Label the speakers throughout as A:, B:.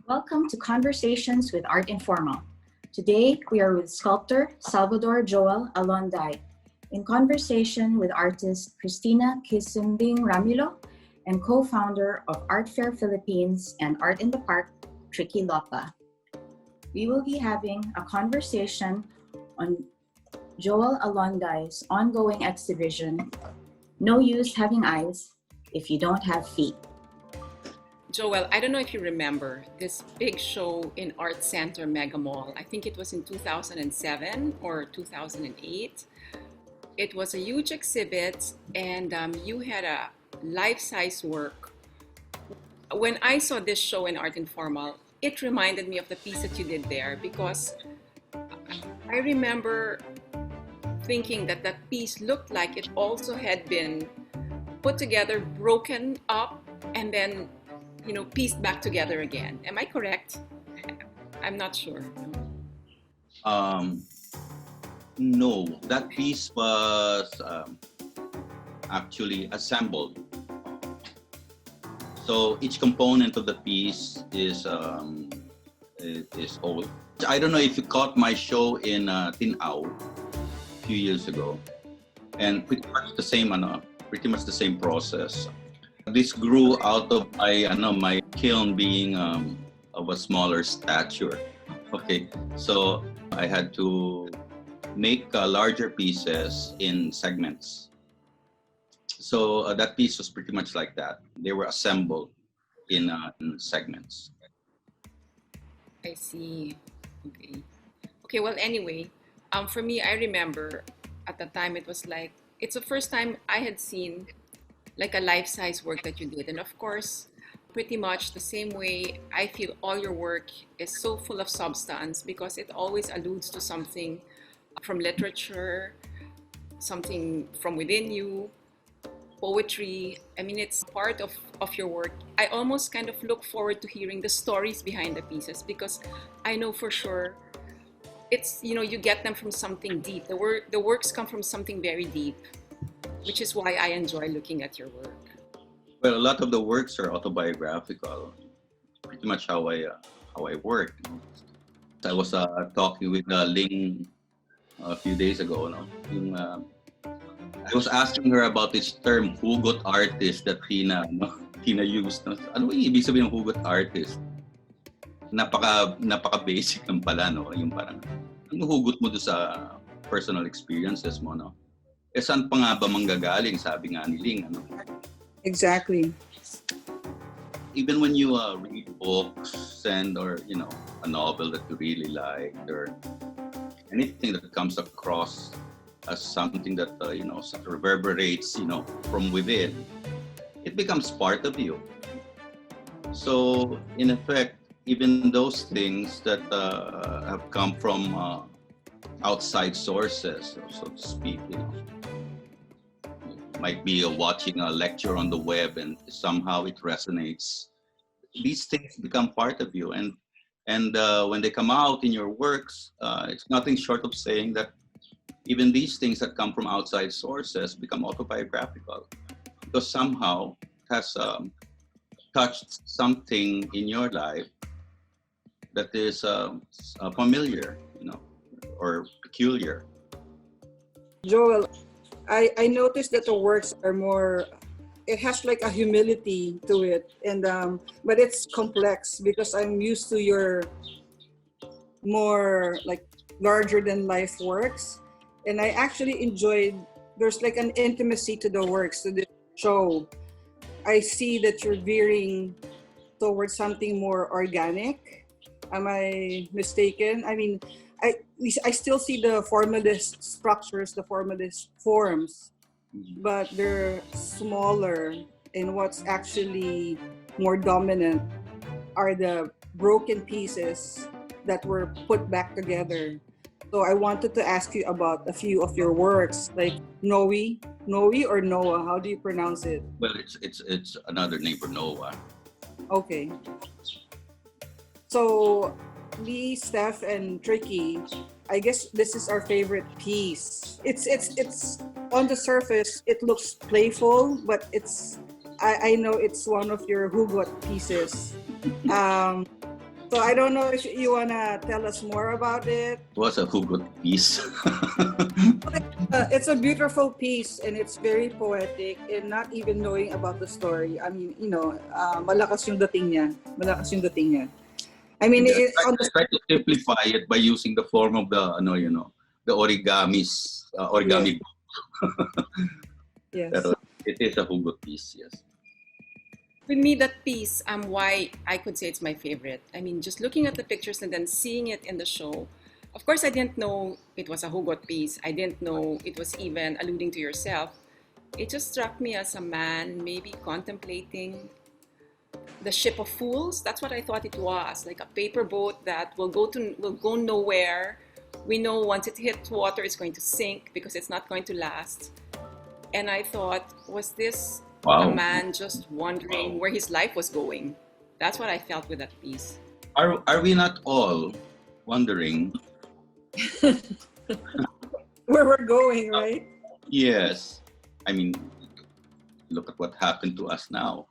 A: Welcome to Conversations with Artinformal. Today, we are with sculptor Salvador Joel Alonday in conversation with artist Christina Kisimbing Ramilo and co-founder of Art Fair Philippines and Art in the Park, Tricky Lopa. We will be having a conversation on Joel Alonday's ongoing exhibition, No Use Having Eyes If You Don't Have Feet.
B: Joel, I don't know if you remember this big show in Art Center Mega Mall. I think it was in 2007 or 2008. It was a huge exhibit, and you had a life-size work. When I saw this show in Artinformal, it reminded me of the piece that you did there, because I remember thinking that that piece looked like it also had been put together, broken up, and then pieced back together again. Am I correct? I'm not sure.
C: No, that piece was actually assembled. So each component of the piece is old. I don't know if you caught my show in Tinao a few years ago, and pretty much the same process. This grew out of my kiln being of a smaller stature. Okay, so I had to make larger pieces in segments. So that piece was pretty much like that. They were assembled in segments.
B: I see. Okay. Well, anyway, for me, I remember at the time it's the first time I had seen like a life-size work that you did. And of course, pretty much the same way I feel all your work is so full of substance, because it always alludes to something from literature, something from within you, poetry. I mean, it's part of your work. I almost kind of look forward to hearing the stories behind the pieces, because I know for sure it's, you get them from something deep. The works come from something very deep, which is why I enjoy looking at your work.
C: Well, a lot of the works are autobiographical. Pretty much how I work. I was talking with Ling a few days ago. I was asking her about this term, hugot artist, that Tina used. Ano yung ibig sabihin ng hugot artist? Napaka-basic lang pala, no? Yung parang, ano hugot mo doon sa personal experiences mo, no? Saan pa nga ba manggagaling, sabi nga ni Ling, ano?
D: Exactly.
C: Even when you read books or a novel that you really like, or anything that comes across as something that reverberates from within, it becomes part of you. So in effect, even those things that have come from outside sources, so to speak, might be watching a lecture on the web and somehow it resonates. These things become part of you, and when they come out in your works, it's nothing short of saying that even these things that come from outside sources become autobiographical, because somehow it has touched something in your life that is familiar, or peculiar.
D: Joel, I noticed that the works are more, it has like a humility to it, and but it's complex, because I'm used to your more like larger than life works, and I actually enjoyed, there's like an intimacy to the works, to the show. I see that you're veering towards something more organic. Am I mistaken? I mean, I still see the formalist structures, the formalist forms, but they're smaller, and what's actually more dominant are the broken pieces that were put back together. So I wanted to ask you about a few of your works, like Noe or Noah, how do you pronounce it?
C: Well, it's another name for Noah.
D: Okay. So Lee, Steph, and Tricky, I guess this is our favorite piece. It's on the surface, it looks playful, but I know it's one of your hugot pieces. So I don't know if you wanna tell us more about it.
C: It was a hugot piece.
D: It's a beautiful piece and it's very poetic, and not even knowing about the story. I mean, malakas yung dating niya. Malakas yung dating niya. I mean,
C: I try to simplify it by using the form of the the origamis, origami.
D: Yes.
C: Pero it is a hugot piece, yes.
B: For me, that piece, why I could say it's my favorite. I mean, just looking at the pictures and then seeing it in the show. Of course, I didn't know it was a hugot piece. I didn't know it was even alluding to yourself. It just struck me as a man maybe contemplating the ship of fools. That's what I thought it was, like a paper boat that will go nowhere. We know once it hits water, it's going to sink because it's not going to last. And I thought, was this a man just wondering where his life was going? That's what I felt with that piece.
C: Are we not all wondering?
D: Where we're going, right?
C: Yes. I mean, look at what happened to us now.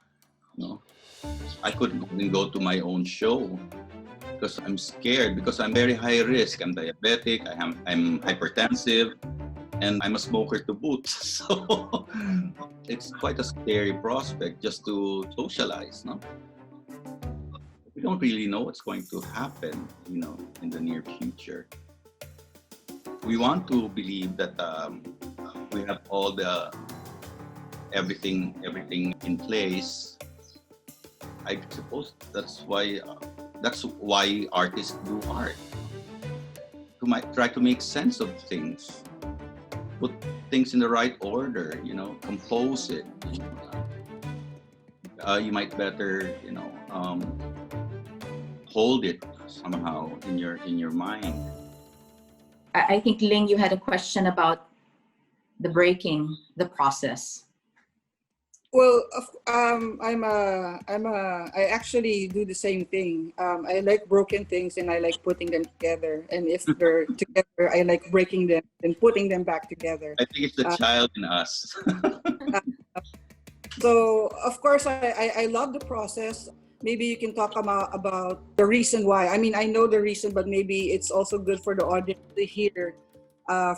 C: I couldn't even go to my own show because I'm scared, because I'm very high risk. I'm diabetic, I'm hypertensive, and I'm a smoker to boot. So it's quite a scary prospect just to socialize, no? We don't really know what's going to happen, in the near future. We want to believe that we have all the everything in place. I suppose that's why artists do art. Try to make sense of things, put things in the right order, compose it. You might better, hold it somehow in your mind.
A: I think, Ling, you had a question about the breaking, the process.
D: Well, I actually do the same thing. I like broken things and I like putting them together. And if they're together, I like breaking them and putting them back together.
C: I think it's the child in us.
D: So, of course, I love the process. Maybe you can talk about the reason why. I mean, I know the reason, but maybe it's also good for the audience to hear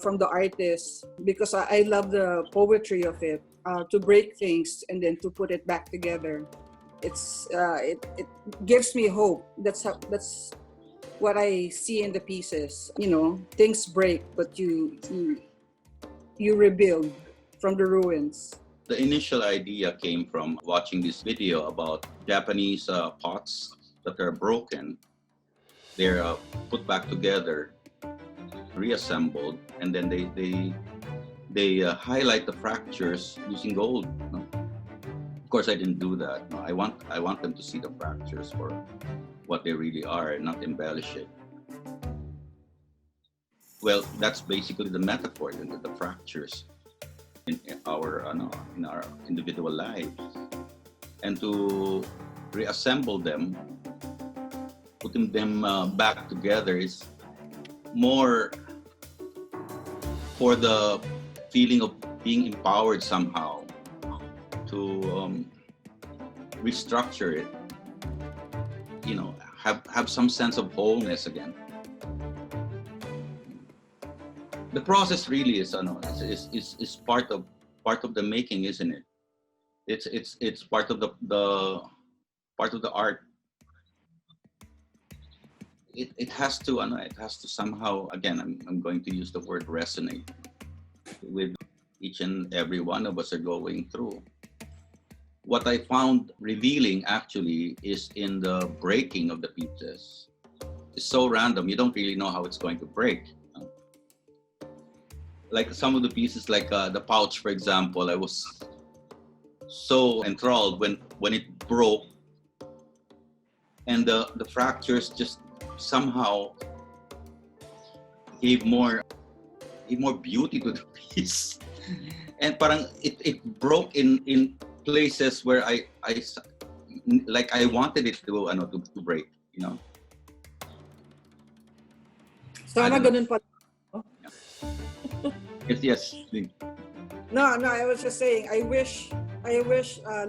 D: from the artist, because I love the poetry of it. To break things and then to put it back together, it gives me hope. That's what I see in the pieces. Things break, but you rebuild from the ruins.
C: The initial idea came from watching this video about Japanese pots that are broken. They're put back together, reassembled, and then they highlight the fractures using gold. Of course, I didn't do that. No, I want them to see the fractures for what they really are and not embellish it. Well, that's basically the metaphor, the fractures in our individual lives, and to reassemble them, putting them back together is more for the feeling of being empowered somehow to restructure it, have some sense of wholeness again. The process really is part of the making, isn't it? It's part of the art. It has to somehow, again, I'm going to use the word resonate with each and every one of us are going through. What I found revealing actually is in the breaking of the pieces. It's so random, you don't really know how it's going to break. Like some of the pieces, like the pouch, for example, I was so enthralled when it broke, and the fractures just somehow gave more beauty to the piece. And parang it broke in places where I wanted it to break,
D: Sana ganun pa.
C: Yes.
D: No, I was just saying, I wish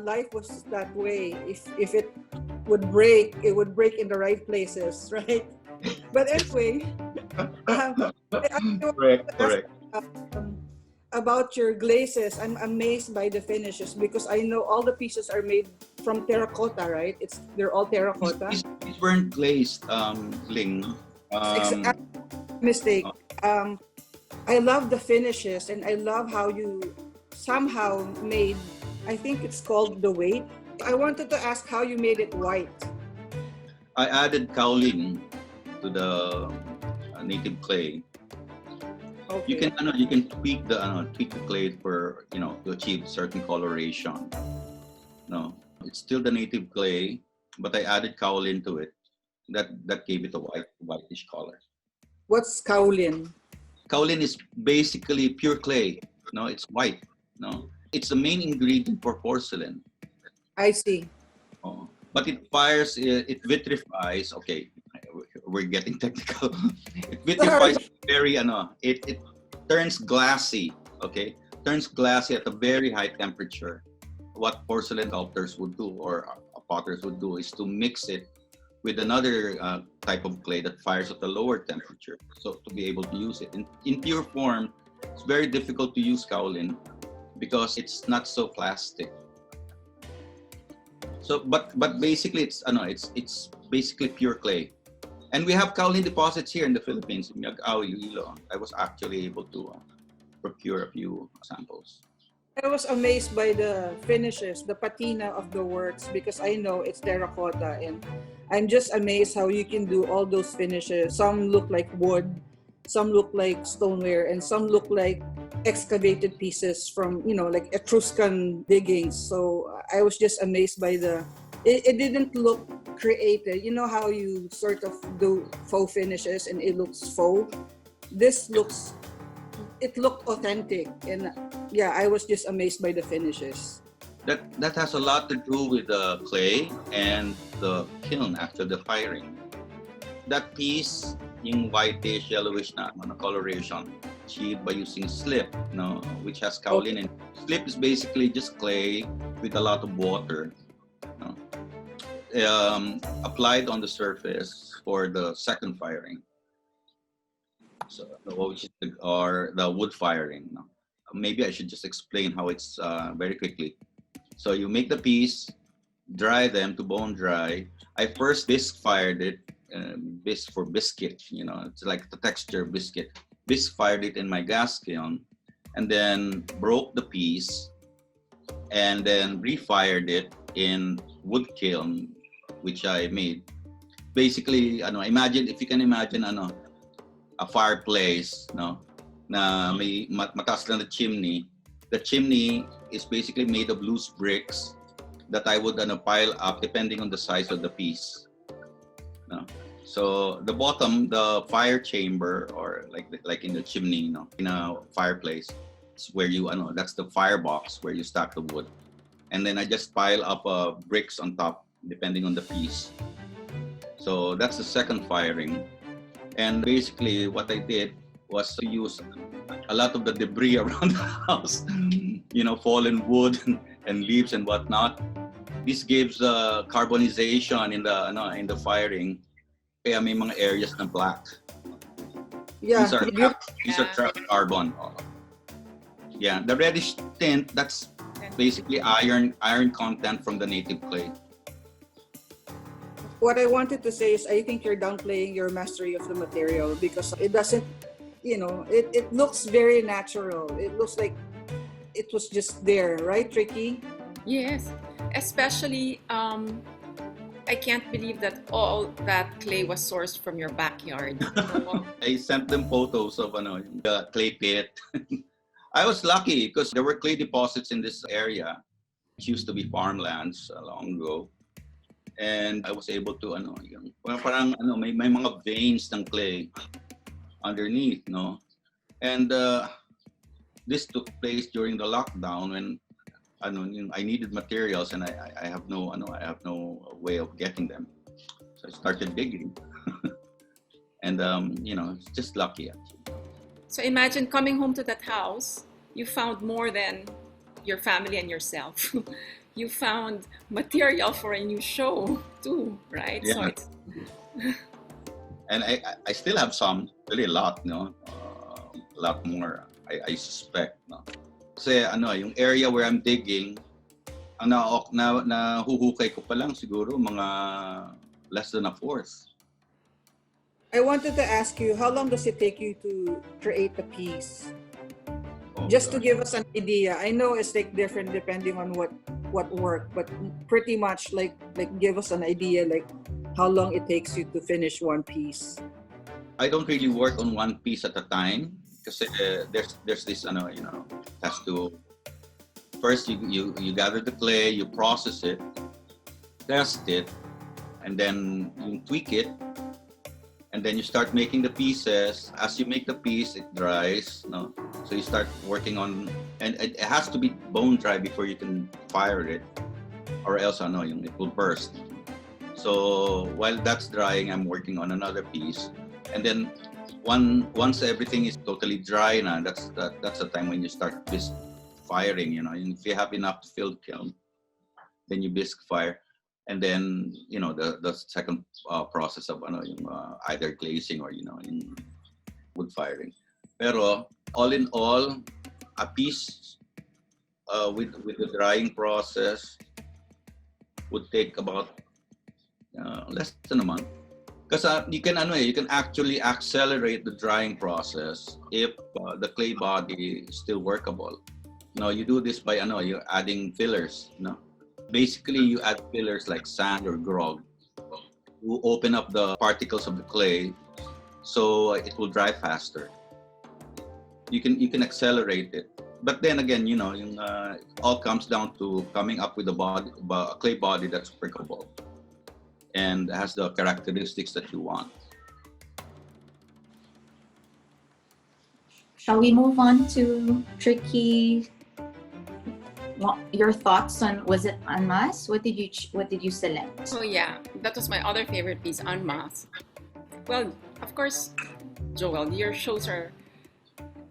D: life was that way. If it would break. It would break in the right places, right? But anyway, I want to ask
C: Correct.
D: um, about your glazes. I'm amazed by the finishes because I know all the pieces are made from terracotta, right? They're all terracotta.
C: These weren't glazed, Ling. Um,
D: Mistake. Um, I love the finishes and I love how you somehow made, I think it's called the weight. I wanted to ask how you made it white.
C: I added kaolin to the native clay.
D: Okay.
C: You can tweak the clay for to achieve certain coloration. No, it's still the native clay, but I added kaolin to it. That gave it a whitish color.
D: What's kaolin?
C: Kaolin is basically pure clay. No, it's white. No, it's the main ingredient for porcelain.
D: I see.
C: Oh. But it fires, it vitrifies. Okay, we're getting technical. It vitrifies it turns glassy. Okay, turns glassy at a very high temperature. What porcelain sculptors would do or potters would do is to mix it with another type of clay that fires at a lower temperature, so to be able to use it. In pure form, it's very difficult to use kaolin because it's not so plastic. So, but basically, it's basically pure clay, and we have kaolin deposits here in the Philippines in Miagao, Iloilo. I was actually able to procure a few samples.
D: I was amazed by the finishes, the patina of the works, because I know it's terracotta, and I'm just amazed how you can do all those finishes. Some look like wood, some look like stoneware, and some look like excavated pieces from, like Etruscan diggings. So I was just amazed by it didn't look created. You know how you sort of do faux finishes and it looks faux? It looked authentic, and yeah, I was just amazed by the finishes.
C: That has a lot to do with the clay and the kiln after the firing. That piece, yung whitish, yellowish na coloration, achieved by using slip, which has kaolin in it. Slip is basically just clay with a lot of water, applied on the surface for the second firing. So, which is the wood firing. Maybe I should just explain how it's very quickly. So you make the piece, dry them to bone dry. I first bisque fired it, bisque for biscuit. It's like the texture of biscuit. Bisque fired it in my gas kiln, and then broke the piece, and then refired it in wood kiln, which I made. Basically, if you can imagine, a fireplace, na may mataas lang na chimney. The chimney is basically made of loose bricks that I would pile up depending on the size of the piece. So the bottom, the fire chamber, or like in the chimney, in a fireplace, it's where that's the firebox where you stack the wood, and then I just pile up bricks on top depending on the piece. So that's the second firing. And basically what I did was to use a lot of the debris around the house, fallen wood and leaves and whatnot. This gives carbonization in the firing. Kaya may mga areas na black.
D: Yeah.
C: These are trapped carbon. Yeah, the reddish tint, that's basically iron content from the native clay.
D: What I wanted to say is I think you're downplaying your mastery of the material because it doesn't, it looks very natural. It looks like it was just there, right, Tricky?
B: Yes, especially I can't believe that all that clay was sourced from your backyard.
C: I sent them photos of the clay pit. I was lucky because there were clay deposits in this area. It used to be farmlands long ago. And I was able to may mga veins ng clay underneath, and this took place during the lockdown when I needed materials and I have no way of getting them, so I started digging. And it's just lucky actually.
B: So imagine coming home to that house, you found more than your family and yourself, you found material for a new show too, right? So
C: Yeah.
B: it's
C: And I still have some, really a lot, no? A lot more, I suspect, no? Kasi ano, yung area where I'm digging, ang nahuhukay ko pa lang siguro mga less than a fourth.
D: I wanted to ask you, how long does it take you to create a piece?
C: Oh,
D: Just to
C: gosh.
D: give us an idea. I know it's like different depending on what work, but pretty much like give us an idea like how long it takes you to finish one piece.
C: I don't really work on one piece at a time kasi there's this has to first you gather the clay, you process it, test it, and then you tweak it, and then you start making the pieces. As you make the piece, it dries, no? So you start working on, and it has to be bone dry before you can fire it, or else it will burst. So while that's drying, I'm working on another piece, and then once everything is totally dry, na that's the time when you start bisque firing. If you have enough filled kiln, then you bisque fire, and then the second process of either glazing or in wood firing. Pero all in all, a piece with the drying process would take about less than a month. Because you can actually accelerate the drying process if the clay body is still workable. You do this by you're adding fillers. Basically, you add fillers like sand or grog to open up the particles of the clay, so it will dry faster. You can accelerate it, but then again, it all comes down to coming up with a clay body that's workable and has the characteristics that you want.
A: Shall we move on to Tricky? Your thoughts on, was it en masse? What did you select?
B: Oh yeah, that was my other favorite piece, En masse. Well, of course, Joel, your shows are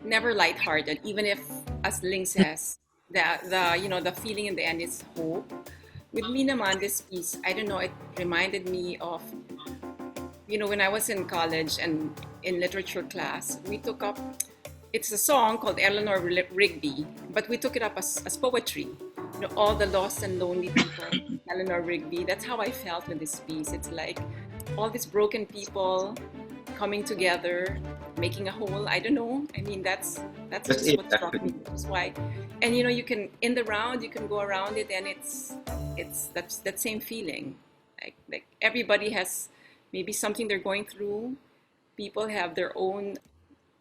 B: never lighthearted, even if, as Ling says, the feeling in the end is hope. With me naman, this piece, I don't know, it reminded me of, when I was in college and in literature class, we took up, it's a song called Eleanor Rigby, but we took it up as poetry. All the lost and lonely people, Eleanor Rigby. That's how I felt with this piece. It's like all these broken people coming together, making a whole. I don't know. I mean, that's just what struck me. That's why, and you can in the round, you can go around it, and it's that same feeling. Like everybody has maybe something they're going through. People have their own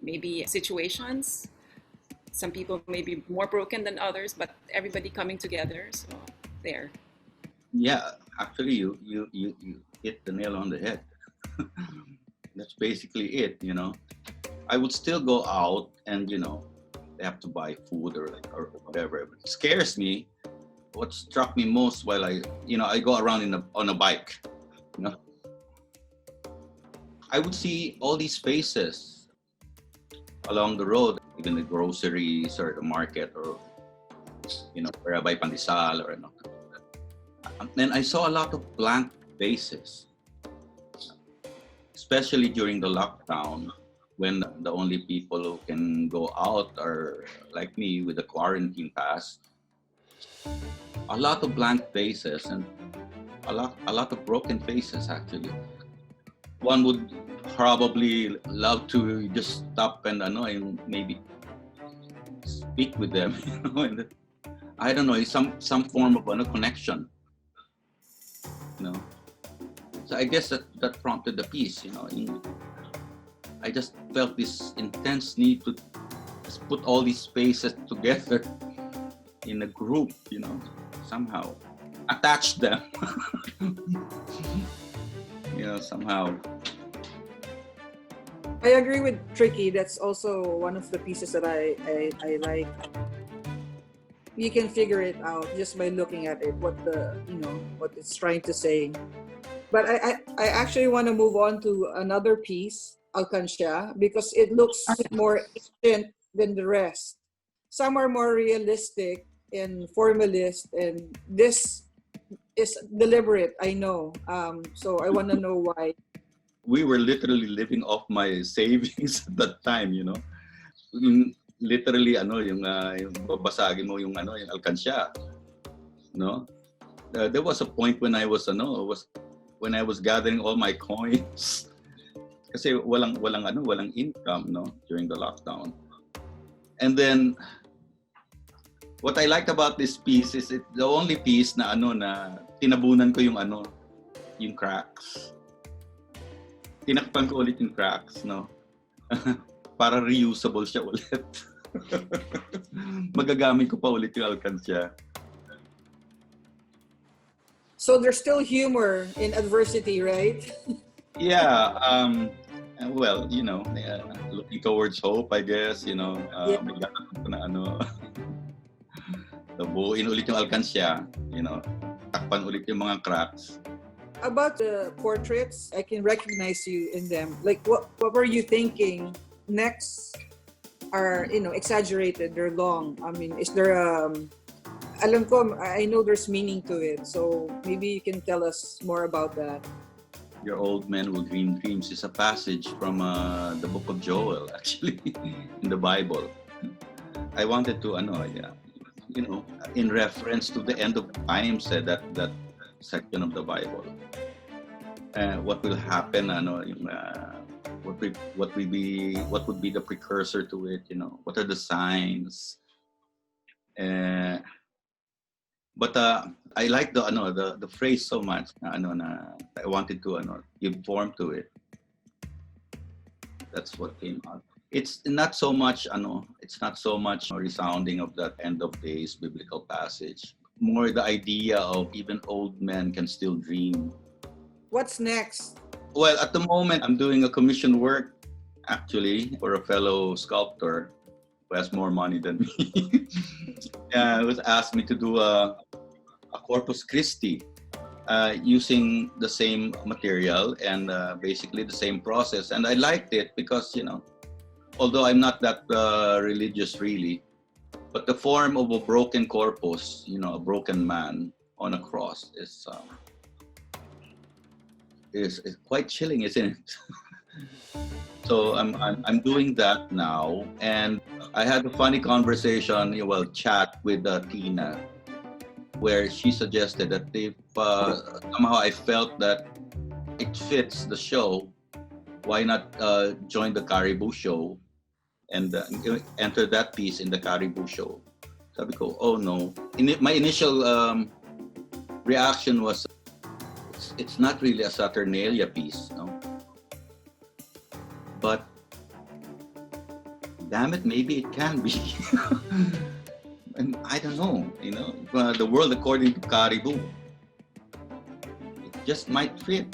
B: maybe situations. Some people may be more broken than others, but everybody coming together. So there.
C: Yeah, actually, you hit the nail on the head. That's basically it. I would still go out and have to buy food or whatever. It scares me. What struck me most while I go around on a bike, I would see all these faces along the road, even the groceries or the market or where I buy pandesal or and I saw a lot of blank faces, especially during the lockdown when the only people who can go out are like me with the quarantine pass. A lot of blank faces and a lot of broken faces actually. One would probably love to just stop and maybe speak with them, and I don't know, some form of connection, So I guess that prompted the piece, I just felt this intense need to just put all these faces together in a group, somehow attach them, somehow.
D: I agree with Tricky. That's also one of the pieces that I like. You can figure it out just by looking at it, what it's trying to say. But I actually want to move on to another piece, Alcancia, because it looks more ancient than the rest. Some are more realistic, and formalist, and this is deliberate, I know. So I want to know why.
C: We were literally living off my savings at that time, you know. Yung literally yung babasagin mo yung yung alkansya, no? There was a point when I was when I was gathering all my coins kasi walang income, no, during the lockdown. And then what I liked about this piece is it's the only piece na na tinabunan ko yung cracks. Tinakpan ko ulit yung cracks, no? Para reusable siya ulit. Magagamit ko pa ulit yung alkansya.
D: So there's still humor in adversity, right?
C: Yeah, well, looking towards hope, I guess,
D: Yeah.
C: may lakas na buuin ulit yung alkansya, takpan ulit yung mga cracks.
D: About the portraits, I can recognize you in them. Like, what were you thinking? Necks are, exaggerated. They're long. I mean, is there alam ko, I know there's meaning to it. So maybe you can tell us more about that.
C: Your old men will dream dreams is a passage from the book of Joel, actually, in the Bible. I wanted to, in reference to the end of time, said that section of the Bible. What will happen? What would be the precursor to it? What are the signs? But I like the phrase so much. Na I wanted to give form to it. That's what came out. It's not so much resounding of that end of days biblical passage. More the idea of even old men can still dream.
D: What's next?
C: Well, at the moment, I'm doing a commission work, actually, for a fellow sculptor who has more money than me. He was asked me to do a Corpus Christi using the same material and basically the same process. And I liked it because, although I'm not that religious really, but the form of a broken corpus, a broken man on a cross is quite chilling, isn't it? So I'm doing that now, and I had a funny conversation, chat with Tina, where she suggested that if somehow I felt that it fits the show, why not join the Caribou show and enter that piece in the Caribou show. Sabi ko, oh no. My initial reaction was, it's not really a Saturnalia piece, no? But damn it, maybe it can be. And I don't know, the world according to Caribou, it just might fit.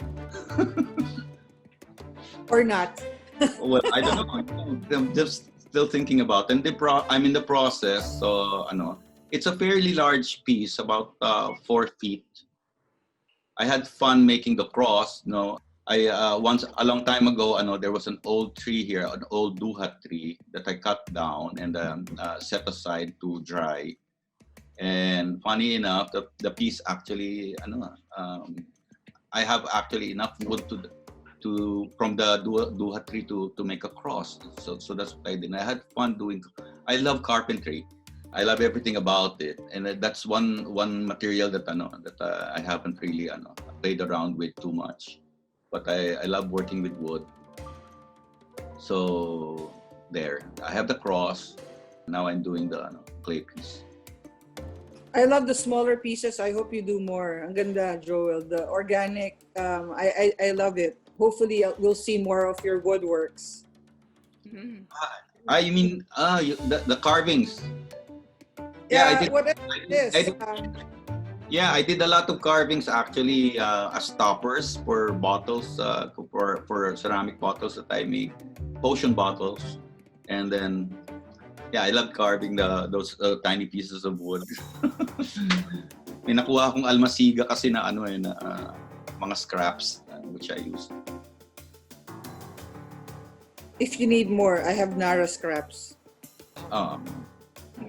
D: Or not?
C: Well, I don't know. I'm just still thinking about it. And I'm in the process. So, it's a fairly large piece, about 4 feet. I had fun making the cross. I once, a long time ago, there was an old tree here, an old duhat tree that I cut down and set aside to dry. And funny enough, the piece actually, I have actually enough wood from the duhat tree to make a cross. So that's what I did. And I had fun doing. I love carpentry. I love everything about it, and that's one material that I haven't really played around with too much. But I love working with wood. So there, I have the cross. Now I'm doing the clay piece.
D: I love the smaller pieces. I hope you do more. Ang ganda, Joel. The organic, I love it. Hopefully, we'll see more of your woodworks.
B: Mhm.
C: You mean the carvings?
D: Yeah,
C: I did.
D: whatever it is.
C: Yeah, I did a lot of carvings actually as toppers for bottles, for ceramic bottles that I make, potion bottles, and then I love carving those tiny pieces of wood. May nakuha akong almasiga kasi na mga scraps which I use.
D: If you need more, I have Nara scraps.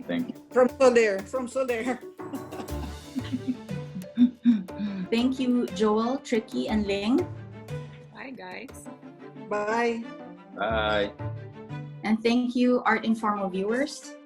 C: Thank you.
D: From Soler. From Soler.
A: Thank you, Joel, Tricky, and Ling.
B: Bye, guys.
D: Bye.
C: Bye.
A: And thank you, Art Informal viewers.